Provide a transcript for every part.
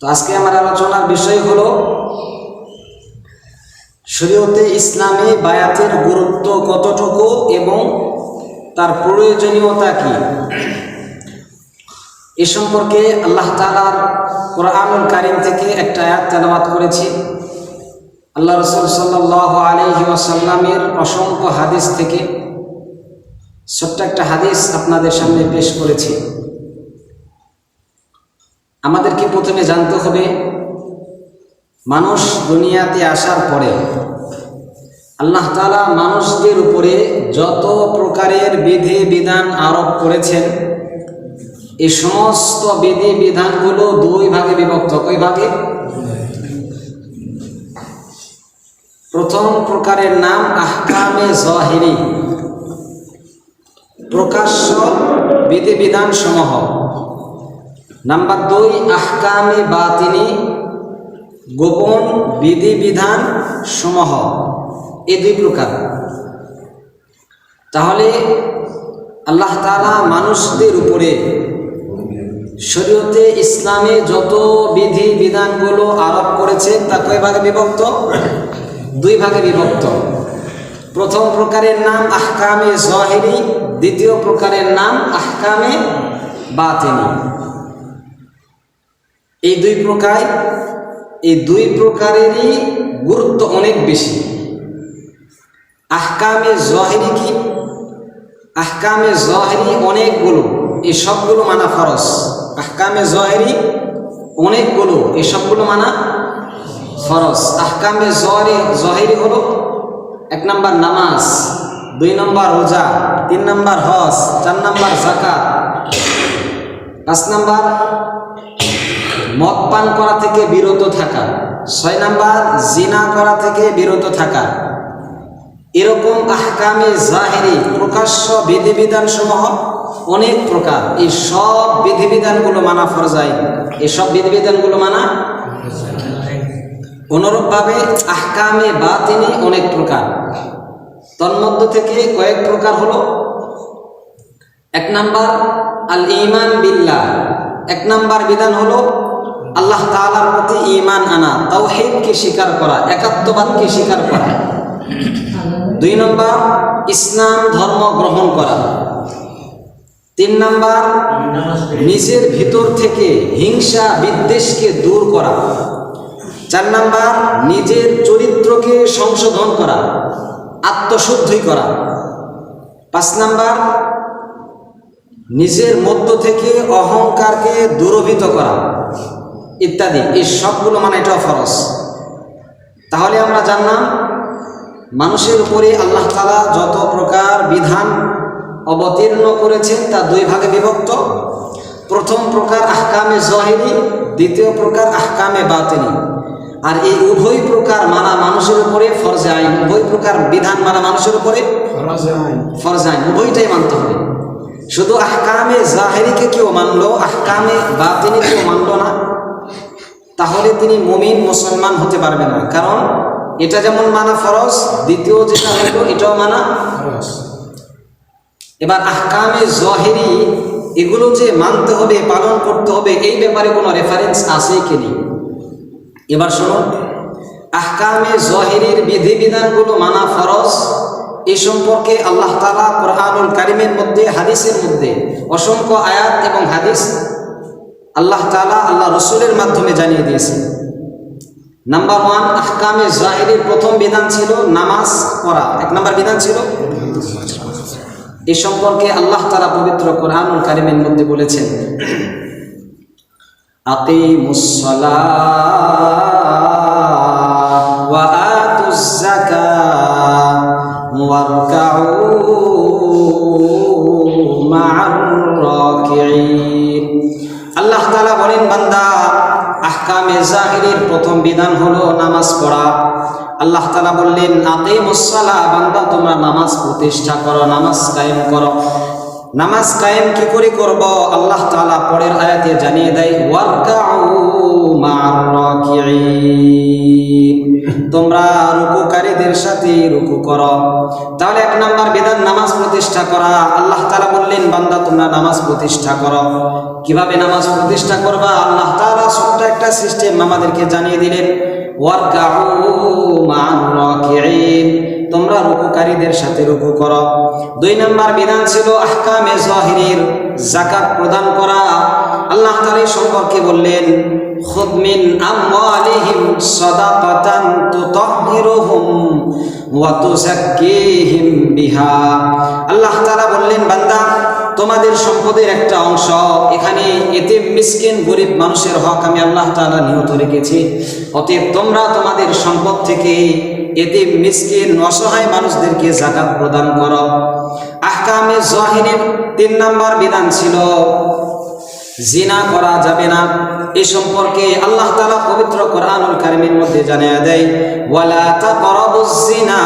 তো আজকে আমার আলোচনার বিষয় হলো শরীয়তে ইসলামে বায়াতের গুরুত্ব কতটুকু এবং তার প্রয়োজনীয়তা কি। এ সম্পর্কে আল্লাহ তাআলার কোরআনুল কারীম থেকে একটা আয়াত তেলাওয়াত করেছি। আল্লাহ রাসূল সাল্লাল্লাহু আলাইহি ওয়াসাল্লামের অসংখ্য হাদিস থেকে ছোট্ট একটা হাদিস আপনাদের সামনে পেশ করেছি। আমাদেরকে প্রথমে জানতে হবে, মানুষ দুনিয়াতে আসার পরে আল্লাহ তাআলা মানুষদের উপরে যত প্রকারের বিধি বিধান আরোপ করেছেন, এই সমস্ত বিধি বিধানগুলো দুই ভাগে বিভক্ত। কয় ভাগে? প্রথম প্রকারের নাম আহকামে যাহিরি, প্রকাশ্য বিধিবিধান সমূহ। নাম্বার 2 আহকামে বাতিনি, গোপন বিধিবিধান সমূহ। এই দুই প্রকার। তাহলে আল্লাহ তাআলা মানুষদের উপরে শরীয়তে ইসলামে যত বিধি বিধানগুলো আরোপ করেছেন তা কয় ভাগে বিভক্ত? দুই ভাগে বিভক্ত। প্রথম প্রকারের নাম আহকামে যাহিরি, দ্বিতীয় প্রকারের নাম আহকামে বাতিনি। এই দুই প্রকারেরই গুরুত্ব অনেক বেশি। আহকামে যাহিরি কি? আহকামে যাহিরি অনেকগুলো, এই সবগুলো মানা ফরজ। আহকামে যাহিরি অনেকগুলো, এই সবগুলো মানা ফরজ। আহকামে যাহিরি হলো 1 নম্বর নামাজ, 2 নম্বর রোজা, 3 নম্বর হজ, 4 নম্বর যাকাত, 5 নম্বর মদ পান করা থেকে বিরত থাকা, 6 নম্বর জিনা করা থেকে বিরত থাকা। এরকম আহকামে যাহিরি প্রকাশ্য বিধিবিধান সমূহ অনেক প্রকার। এই সব বিধিবিধানগুলো মানা ফরজ। এই সব বিধিবিধানগুলো মানা। অনুরূপভাবে আহকামে বাতিনি অনেক প্রকার। তন্মধ্য থেকে কয়েক প্রকার হলো, 1 নম্বর আল ঈমান বিল্লাহ। 1 নম্বর বিধান হলো আল্লাহ তাআলার প্রতি ঈমান আনা, তাওহীদকে স্বীকার করা, একাত্মবাদকে স্বীকার করা। 2 নম্বর ইসলাম ধর্ম গ্রহণ করা। 3 নম্বর নিজের ভিতর থেকে হিংসা বিদ্বেষকে দূর করা। 4 নম্বর নিজের চরিত্রকে সংশোধন করা, আত্মশুদ্ধি করা। 5 নম্বর নিজের মধ্য থেকে অহংকারকে দূরীভূত করা ইত্যাদি। এই সবগুলো মানে এটা ফরজ। তাহলে আমরা জানলাম মানুষের উপরে আল্লাহ তাআলা যত প্রকার বিধান অবতীর্ণ করেছেন তা দুই ভাগে বিভক্ত। প্রথম প্রকার আহকামে যাহিরি, দ্বিতীয় প্রকার আহকামে বাতিনি। আর এই উভয় প্রকার মানা মানুষের উপরে ফরজে আইন। উভয় প্রকার বিধান মানা মানুষের উপরে ফরজে আইন, উভয়টাই মানতে হবে। শুধু আহকামে যাহিরিকে কেউ মানলো, আহকামে বাতিনি কেউ মানলো না, তাহলে তিনি মুমিন মুসলমান হতে পারবে না। কারণ এটা যেমন মানা ফরজ, দ্বিতীয় যেটা হলো এটাও মানা ফরজ। এবার আহকামে যাহিরি এগুলো যে মানতে হবে, পালন করতে হবে, এই ব্যাপারে কোনো রেফারেন্স আছে কি নেই? এবার শুনুন, আহকামে যাহিরির বিধিবিধানগুলো মানা ফরজ, এই সম্পর্কে আল্লাহ তাআলা কোরআনুল কারীমের মধ্যে, হাদিসের মধ্যে অসংখ্য আয়াত এবং হাদিস আল্লাহ তাআলা আল্লাহ রসুলের মাধ্যমে জানিয়ে দিয়েছেন। নাম্বার 1 আহকামে যাহিরির প্রথম বিধান ছিল নামাজ পড়া। 1 নম্বর বিধান ছিল। এই সম্পর্কে আল্লাহ তাআলা পবিত্র কোরআনুল কারীমের মধ্যে বলেছেন, আকিমুস সালাহ ওয়া আতুজ যাকাত ওয়ারকাউ মা'আর রাকিঈন। আল্লাহ তাআলা বলেন, বান্দা, আহকামে যাহিরির প্রথম বিধান হলো নামাজ পড়া। আল্লাহ তাআলা বললেন, আকিমুস সালাহ, বান্দা তোমরা নামাজ প্রতিষ্ঠা করো, নামাজ কায়েম করো। নামাজ কায়েম কি করে করব? আল্লাহ তাআলা পরের আয়াতে জানিয়ে দেয়, ওয়ারকাউ মা'আর রাকিঈন, তোমরা রুকুকারীদের সাথে রুকু করো। তাহলে 1 নম্বর বিধান নামাজ প্রতিষ্ঠা করা। আল্লাহ তাআলা বললেন, বান্দা তোমরা নামাজ প্রতিষ্ঠা করো। কিভাবে নামাজ প্রতিষ্ঠা করবা? আল্লাহ তাআলা ছোট্ট একটা একটা সিস্টেম আমাদেরকে জানিয়ে দিলেন, ওয়ারকাউ মা'আর রাকিঈন, তোমরা রুকুকারীদের সাথে রুকু করো। 2 নম্বর বিধান ছিল আহকামে যাহিরের, যাকাত প্রদান করা। আল্লাহ তাআলা সম্পর্কে বললেন, খুদ মিন আমওয়ালিহিম সাদাকাতান তুতাহহিরুহুম ওয়া তুযাক্কিহিম বিহা। আল্লাহ তাআলা বললেন, বান্দা তোমাদের সম্পদের একটা অংশ, এখানে এতিম মিসকিন গরিব মানুষের হক আমি আল্লাহ তাআলা নিয়ত রেখেছি, অতএব তোমরা তোমাদের সম্পদ থেকে এতিম মিসকিন অসহায় মানুষদেরকে যাকাত প্রদান করো। আহকামে যাহিরের 3 নম্বর বিধান ছিল জিনা করা যাবে না। এই সম্পর্কে আল্লাহ তাআলা পবিত্র কোরআনুল কারীমের মধ্যে জানিয়ে দেয়, ওয়ালা তাকরাবুজ জিনা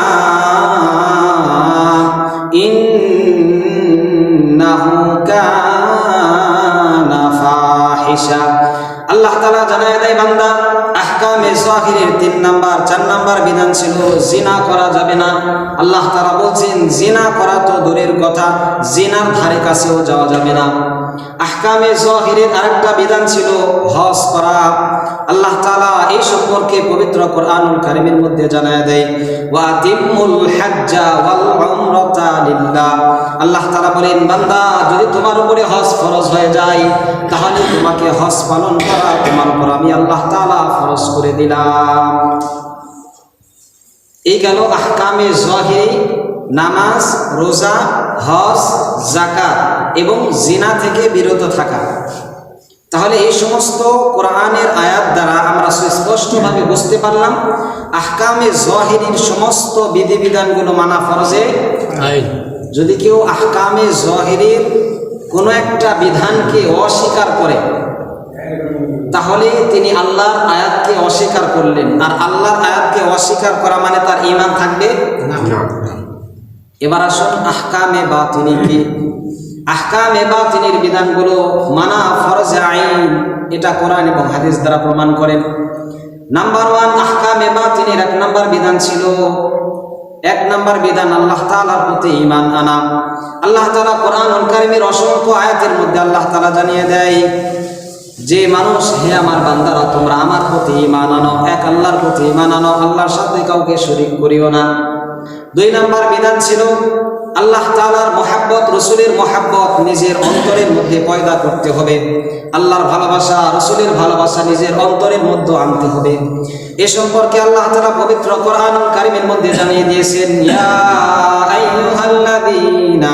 ইন্নাহু কানা ফাহিশা। আল্লাহ তাআলা জানিয়ে দেয়, বান্দা আহকামে যাহিরের 3 নম্বর 4 নম্বর বিধান ছিল জিনা করা যাবে না। আল্লাহ তাআলা বলছেন, জিনা করা তো দূরের কথা, জিনার ধারে কাছেও যাওয়া যাবে না। আহকামে যাহিরের আরেকটা বিধান ছিল হজ করা। আল্লাহ তাআলা এই সম্পর্কে পবিত্র কোরআনুল কারীমের মধ্যে জানায় দেয়, ওয়া আতিমুল হাজ্জা ওয়াল উমরাতা লিল্লাহ। আল্লাহ তাআলা বলেন, বান্দা যদি তোমার উপরে হজ ফরজ হয়ে যায়, তাহলে তোমাকে হজ পালন করা তোমার উপর আমি আল্লাহ তাআলা ফরজ করে দিলাম। এই গেল আহকামে যাহিরি, নামাজ, রোজা, হজ, যাকাত এবং জিনা থেকে বিরত থাকা। তাহলে এই সমস্ত কোরআনের আয়াত দ্বারা আমরা সুস্পষ্টভাবে বুঝতে পারলাম আহকামে যাহিরির সমস্ত বিধিবিধানগুলো মানা ফরজে আইন। যদি কেউ আহকামে যাহিরির কোনো একটা বিধানকে অস্বীকার করে, তাহলে তিনি আল্লাহর আয়াতকে অস্বীকার করলেন, আর আল্লাহর আয়াতকে অস্বীকার করা মানে তার ঈমান থাকবে না। এবার আসুন আহকামে বাতিনি কি। আহকামে বাতিনির বিধানগুলো মানা ফরজে আইন, এটা কোরআন এবং হাদিস দ্বারা প্রমাণ করেন। নাম্বার 1, আহকামে বাতিনির 1 নম্বর বিধান ছিল, 1 নম্বর বিধান আল্লাহ তাআলার প্রতি ঈমান আনা। আল্লাহ তাআলা কোরআনুল কারীমের অসংখ্য আয়াতের মধ্যে আল্লাহ তাআলা জানিয়ে দেয় যে মানুষ, হে আমার বান্দারা, তোমরা আমার প্রতি ঈমান আনো, এক আল্লাহর প্রতি ঈমান আনো, আল্লাহর সাথে কাউকে শরীক করিও না। 2 নম্বর বিধান ছিল আল্লাহ তাআলার মহব্বত, রাসূলের মহব্বত নিজের অন্তরের মধ্যে পয়দা করতে হবে। আল্লাহর ভালোবাসা, রাসূলের ভালোবাসা নিজের অন্তরের মধ্যে আনতে হবে। এ সম্পর্কে আল্লাহ তাআলা পবিত্র কোরআনুল কারীমের মধ্যে জানিয়ে দিয়েছেন, ইয়া আইয়ুহাল্লাযীনা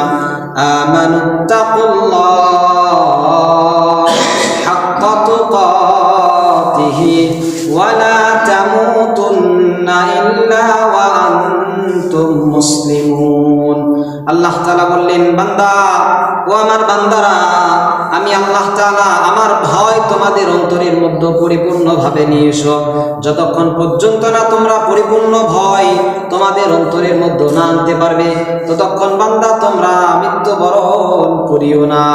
আমানুত্তাকুল্লাহ হাক্কা তুকাতিহি ওয়া লা তামুতুন্না ইল্লা ওয়া আনতুম মুসলিমুন। আল্লাহ তাআলা বললেন, বান্দা ও আমার বান্দারা, আমি আল্লাহ তাআলা আমার ভয় তোমাদের অন্তরের মধ্যে পরিপূর্ণভাবে নিয়ে এসো। যতক্ষণ পর্যন্ত না তোমরা পরিপূর্ণ ভয় তোমাদের অন্তরের মধ্যে না আনতে পারবে, ততক্ষণ বান্দা তোমরা মৃত্যুবরণ করিও না।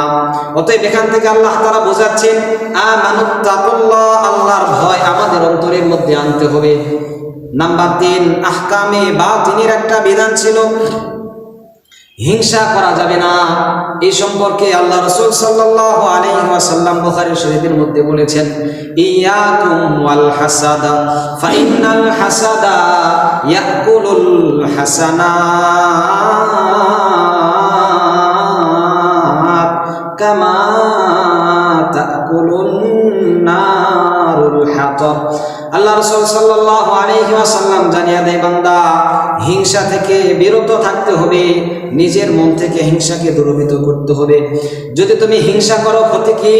অতএব এখান থেকে আল্লাহ তাআলা বোঝাচ্ছেন, আমানুত্তাকুল্লাহ, আল্লাহর ভয় আমাদের অন্তরের মধ্যে আনতে হবে। নাম্বার 3, আহকামে বাতিনির একটা বিধান ছিল হিংসা করা যাবে না। এই সম্পর্কে আল্লাহ রাসূল সাল্লাল্লাহু আলাইহি ওয়াসাল্লাম বুখারী শরীফের মধ্যে বলেছেন, ইয়াকুম ওয়াল হাসাদা ফাইন্নাল হাসাদা ইয়াকুলুল হাসানাত কামা তাকুলুন নারুল হাতাব। আল্লাহ রাসূল সাল্লাল্লাহু আলাইহি ওয়াসাল্লাম জানিয়ে দেয়, বান্দা হিংসা থেকে বিরত থাকতে হবে, নিজের মন থেকে হিংসাকে দূরীভূত করতে হবে। যদি তুমি হিংসা করো, ক্ষতি কি?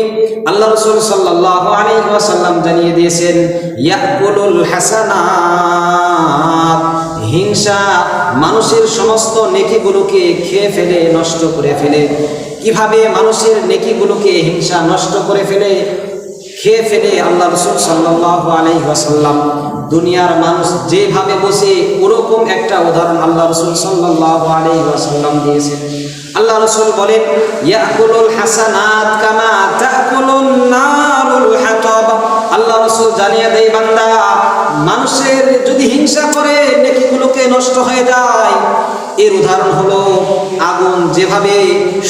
আল্লাহ রাসূল সাল্লাল্লাহু আলাইহি ওয়াসাল্লাম জানিয়ে দিয়েছেন, ইয়াকুলুল হাসানাত, হিংসা মানুষের সমস্ত নেকিগুলোকে খেয়ে ফেলে, নষ্ট করে ফেলে। কিভাবে মানুষের নেকিগুলোকে হিংসা নষ্ট করে ফেলে, খেয়ে ফেলে? আল্লাহ রাসূল সাল্লাল্লাহু আলাইহি ওয়াসাল্লাম দুনিয়ার মানুষ যেভাবে বসে ওরকম একটা উদাহরণ আল্লাহ রাসূল সাল্লাল্লাহু আলাইহি ওয়াসাল্লাম দিয়েছেন। আল্লাহ রাসূল বলেন, ইয়াকুলুল হাসানাত কামা তাকুলুন নারুল হাতাব। আল্লাহ রাসূল জানিয়ে দেয়, বান্দা মানুষের যদি হিংসা করে নেকিগুলোকে নষ্ট হয়ে যায়। এর উদাহরণ হলো আগুন যেভাবে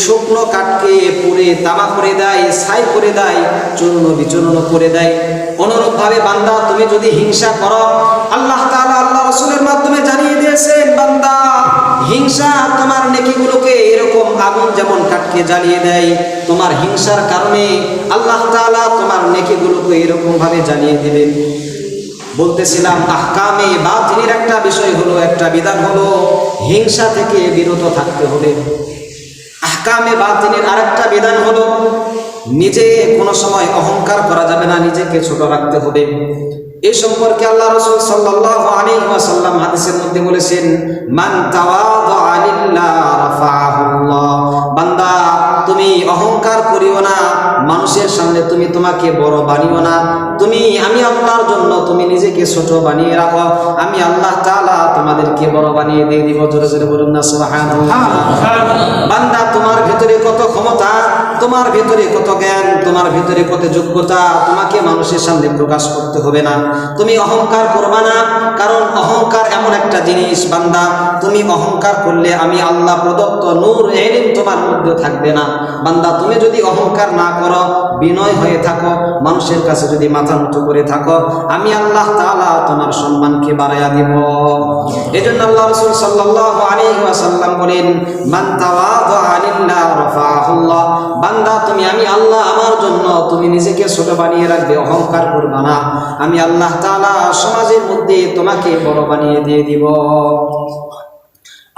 শুকনো কাঠকে পুড়ে তামা করে দেয়, ছাই করে দেয়, চূর্ণ বিচূর্ণ করে দেয়, অনুরূপভাবে বান্দা তুমি যদি হিংসা করো, আল্লাহ তাআলা আল্লাহ রাসূলের মাধ্যমে জানিয়ে দিয়েছেন, বান্দা হিংসা তোমার নেকিগুলোকে এরকম আগুন যেমন কাঠকে জ্বালিয়ে দেয়, তোমার হিংসার কারণে আল্লাহ তাআলা তোমার নেকিগুলোকে এরকম ভাবে জ্বালিয়ে দেবেন। বলতেছিলাম আহকামে বাতিনের একটা বিষয় হলো, একটা বিধান হলো হিংসা থেকে বিরত থাকতে হবে। আহকামে বাতিনের আরেকটা বিধান হলো নিজে কোনো সময় অহংকার করা যাবে না, নিজেকে ছোট রাখতে হবে। এই সম্পর্কে আল্লাহ রাসূল সাল্লাল্লাহু আলাইহি ওয়াসাল্লাম হাদিসের মধ্যে বলেছেন, মান তাওয়াদা লিল্লাহ রাফাহুল্লাহ। বান্দা তুমি অহংকার করিও না, মানুষের সামনে তুমি তোমাকে বড় বানিও না, আমি আল্লাহর জন্য তুমি নিজেকে ছোট বানিয়ে রাখো, আমি আল্লাহ তাআলা তোমাদেরকে বড় বানিয়ে দিয়ে দিব। জোরে জোরে বলুন না সুবহানাল্লাহ। বান্দা তোমার ভিতরে কত ক্ষমতা, তোমার ভিতরে কত জ্ঞান, তোমার ভিতরে কত যোগ্যতা, তোমাকে মানুষের সামনে প্রকাশ করতে হবে না। তুমি অহংকার করবা না, কারণ অহংকার এমন একটা জিনিস বান্দা, তুমি অহংকার করলে আমি আল্লাহ প্রদত্ত নূর ইলম তোমার মধ্যে থাকবে না। বান্দা তুমি যদি অহংকার না করো, বিনয় হয়ে থাকো, মানুষের কাছে যদি মাথা উঁচু করে থাকো, আমি আল্লাহ তাআলা তোমার সম্মানকে বাড়াইয়া দিব। এজন্য আল্লাহ রাসূল সাল্লাল্লাহু আলাইহি ওয়াসাল্লাম বলেন, মান তাওয়াদা লিল্লাহ রাফাহুল্লাহ। বান্দা আমি আল্লাহ আমার জন্য তুমি নিজেকে ছোট বানিয়ে রাখবে, অহংকার করবে না, আমি আল্লাহ তাআলা সমাজের মধ্যে তোমাকে বড় বানিয়ে দিয়ে দিব।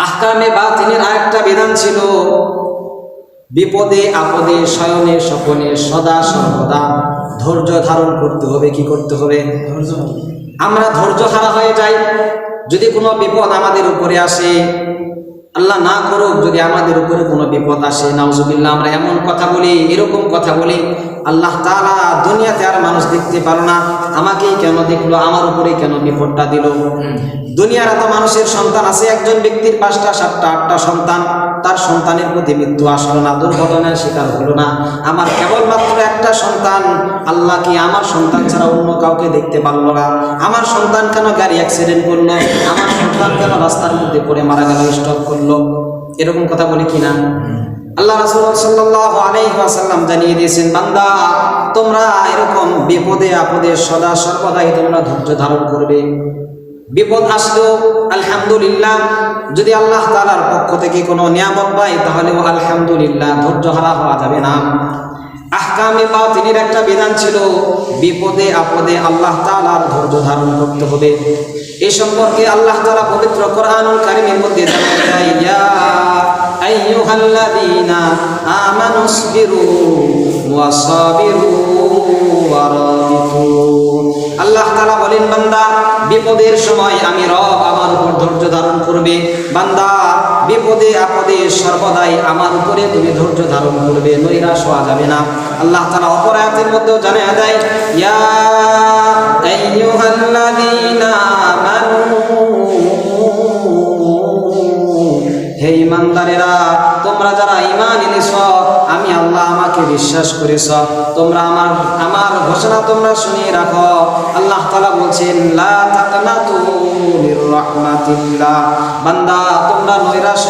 আহকামে বাতিনের আরেকটা বিধান ছিল, বিপদে আপদে শয়নে স্বপনে সদা সর্বদা ধৈর্য ধারণ করতে হবে। কি করতে হবে? আমরা ধৈর্য হারা হয়ে যাই। যদি কোনো বিপদ আমাদের উপরে আসে, আল্লাহ না করুক যদি আমাদের উপরে কোনো বিপদ আসে, নাউজুবিল্লাহ, আমরা এমন কথা বলি, এরকম কথা বলি, আল্লাহ তাআলা দুনিয়াতে আর মানুষ দেখতে পারো না, আমাকেই কেন দেখলো, আমার উপরে কেন বিপদটা দিল। দুনিয়ার এত মানুষের সন্তান আছে, একজন ব্যক্তির 5টা 7টা 8টা সন্তান, তার সন্তানের প্রতি মৃত্যু আসলো না, দুর্ঘটনার শিকার হলো না, আমার কেবলমাত্র একটা সন্তান, আল্লাহ কি আমার সন্তান ছাড়া অন্য কাউকে দেখতে পারলো না? আমার সন্তান কেন গাড়ি অ্যাক্সিডেন্ট করলো, আমার সন্তান কেন রাস্তার মধ্যে পড়ে মারা গেল, স্ট্রোক করলো? এরকম কথা বলি কিনা? আল্লাহ রাসূল সাল্লাল্লাহু আলাইহি ওয়াসাল্লাম জানিয়ে দিয়েছেন, বান্দা তোমরা এরকম বিপদে আপদে সদা সর্বদাই তোমরা ধৈর্য ধারণ করবে। বিপদ আসলো আলহামদুলিল্লাহ, যদি আল্লাহ তাআলার পক্ষ থেকে কোনো নিয়ামত পাই তাহলেও আলহামদুলিল্লাহ, ধৈর্য হারা হওয়া যাবে না। আহকামে বাতিনের একটা বিধান ছিল, বিপদে আপদে আল্লাহ তাআলার ধৈর্য ধারণ করতে হবে। এই সম্পর্কে আল্লাহ তাআলা পবিত্র কোরআনুল কারীমের মধ্যে জানিয়ে দেয়, ইয়া আইয়ুহাল্লাযীনা আমানুসবিরু ওয়াসাবিরু ওয়ারাবিতু। আল্লাহ তাআলা বলেন, বান্দা বিপদের সময় আমি রব আমার উপর ধৈর্য ধারণ করবে। বান্দা বিপদে আপদে সর্বদাই আমার উপরে তুমি ধৈর্য ধারণ করবে, নৈরাশ হওয়া যাবে না। আল্লাহ তাআলা অপর আয়াতের মধ্যেও জানিয়ে দেয়, ইয়া আইয়ুহাল্লাযীনা আমানু, হে ঈমানদারেরা, তোমরা যারা ঈমান এনেছ, আমি আল্লাহ আমাকে বিশ্বাস করেছ, তোমরা আমার ঘোষণা তোমরা শুনিয়ে রাখো। আল্লাহ তাআলা বলছেন, লা তাকনাতু মির রাহমাতিল্লাহ। বান্দা তোমরা নৈরাশ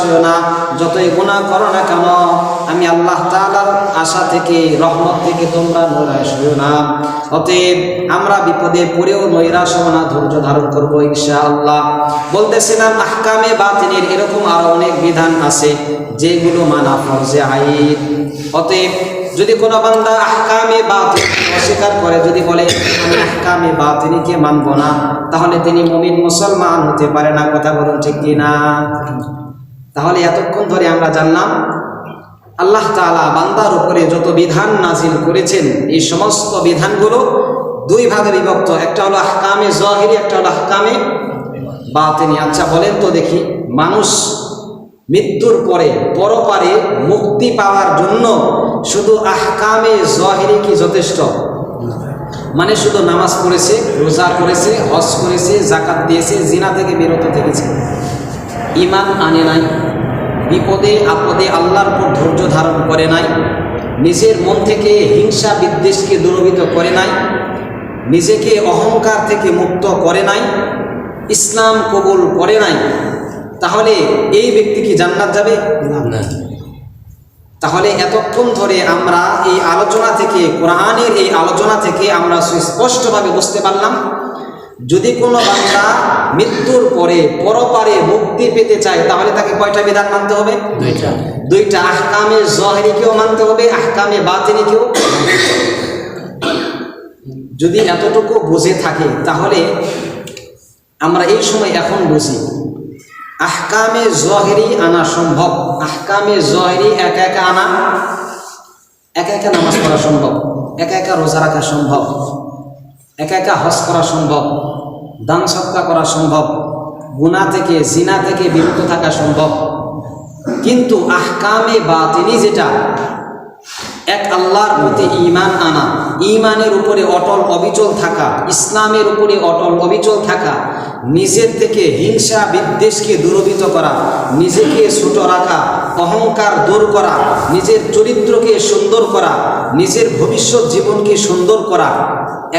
হয়ো না, যতই গুনাহ করো না কেন, আমি আল্লাহ তাআলার আশা থেকে, রহমত থেকে তোমরা নৈরাশ হয়ো না। অতএব আমরা বিপদে পড়েও নৈরাশ হব না, ধৈর্য ধারণ করবো ইনশাআল্লাহ। বলতেছিলাম আহকামে বাতিনের এরকম আরো অনেক বিধান আছে যেগুলো মানা ফরজে আইন। অতএব যদি কোনো বান্দা আহকামে বাতিন অস্বীকার করে, যদি বলে আমি আহকামে বাতিনকে মানব না, তাহলে তিনি মুমিন মুসলমান হতে পারে না। কথা বলুন ঠিক কিনা? তাহলে এতক্ষণ ধরে আমরা জানলাম আল্লাহ তাআলা বান্দার উপরে যত বিধান নাজিল করেছেন, এই সমস্ত বিধানগুলো দুই ভাগে বিভক্ত, একটা হলো আহকামে যাহিরি, একটা হলো আহকামে বাতিনি। আচ্ছা বলেন তো দেখি, মানুষ মৃত্যুর পরে পরপারে মুক্তি পাওয়ার জন্য শুধু আহকামে যাহিরি কি যথেষ্ট? মানে শুধু নামাজ পড়েছে, রোজা করেছে, হজ করেছে, যাকাত দিয়েছে, জিনা থেকে বিরত থেকেছে, ঈমান আনে নাই, বিপদে আপদে আল্লাহর উপর ধৈর্য ধারণ করে নাই, নিজের মন থেকে হিংসা বিদ্বেষকে দূরীভূত করে নাই, নিজেকে অহংকার থেকে মুক্ত করে নাই, ইসলাম কবুল করে নাই, তাহলে এই ব্যক্তি কি জান্নাত যাবে? না। তাহলে এতক্ষণ ধরে আমরা এই আলোচনা থেকে, কোরআনের এই আলোচনা থেকে আমরা সুস্পষ্টভাবে বুঝতে পারলাম, যদি কোনো বান্দা মৃত্যুর পরে পরপারে মুক্তি পেতে চায় তাহলে তাকে কয়টা বিধান মানতে হবে? দুইটা। আহকামে জহিরিকেও মানতে হবে, আহকামে বাতিনিকেও। যদি এতটুকু বুঝে থাকে তাহলে আমরা এই সময় এখন বুঝি আহকামে জহিরি আনা সম্ভব। আহকামে জহিরি একা একা আনা, একা একা নামাজ পড়া সম্ভব, একা একা রোজা রাখা সম্ভব, একা একা হজ করা সম্ভব, দান সৎকা করা সম্ভব, গুনাহ থেকে জিনা থেকে বিরত থাকা সম্ভব। কিন্তু আহকামে বাতিনি যেটা, এক আল্লাহর প্রতি ঈমান আনা, ঈমানের উপরে অটল অবিচল থাকা, ইসলামের উপরে অটল অবিচল থাকা, নিজের থেকে হিংসা বিদ্বেষকে দূরীভূত করা, নিজেকে ছোট রাখা, অহংকার দূর করা, নিজের চরিত্রকে সুন্দর করা, নিজের ভবিষ্যৎ জীবনকে সুন্দর করা,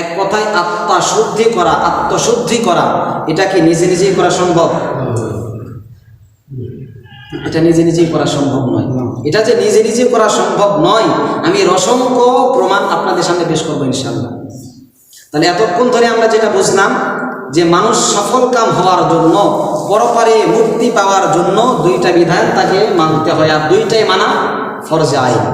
এক কথায় আত্মশুদ্ধি করা, আত্মশুদ্ধি করা, এটা কি নিজে নিজেই করা সম্ভব? এটা নিজে নিজেই করা সম্ভব নয়। এটা যে নিজে নিজে করা সম্ভব নয়, আমি অসংখ্য প্রমাণ আপনাদের সামনে পেশ করবো ইনশাআল্লাহ। তাহলে এতক্ষণ ধরে আমরা যেটা বুঝলাম যে মানুষ সফল কাম হওয়ার জন্য, পরপারে মুক্তি পাওয়ার জন্য দুইটা বিধান তাকে মানতে হয়, আর দুইটাই মানা ফরজে আইন।